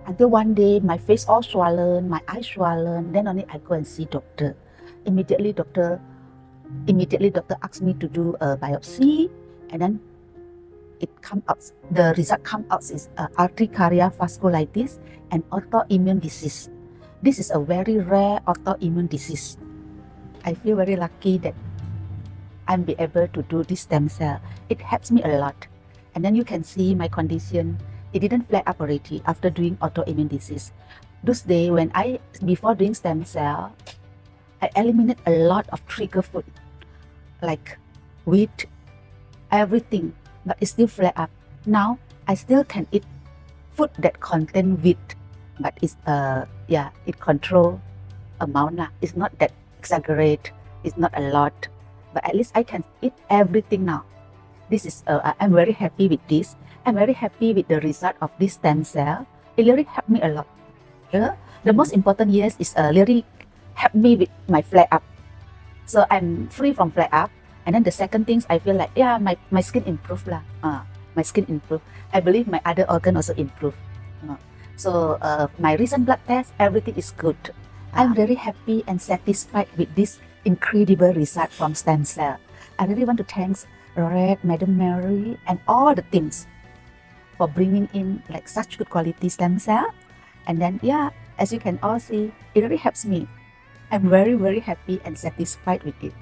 Until one day, my face all swollen, my eyes swollen. Then only I go and see doctor. Immediately, doctor asked me to do a biopsy, and then the result come out is Urticarial Vasculitis and autoimmune disease. This is a very rare autoimmune disease. I feel very lucky that I'm be able to do this stem cell. It helps me a lot. And then you can see my condition. It didn't flare up already after doing autoimmune disease. Those days before doing stem cell, I eliminate a lot of trigger food, like wheat, everything, but it still flare up. Now I still can eat food that contain wheat, but it's it control amount lah. It's not that exaggerate. It's not a lot, but at least I can eat everything now. This is I'm very happy with this. I'm very happy with the result of this stem cell. It really helped me a lot. The most important is really helped me with my flare up. So I'm free from flare up. And then the second things I feel like my skin improved lah. My skin improved. I believe my other organ also improved. So my recent blood test, everything is good. I'm very happy and satisfied with this incredible result from stem cell. I really want to thank Laureate, Madam Mary, and all the teams for bringing in like such good quality stem cell. And then as you can all see, it really helps me. I'm very, very happy and satisfied with it.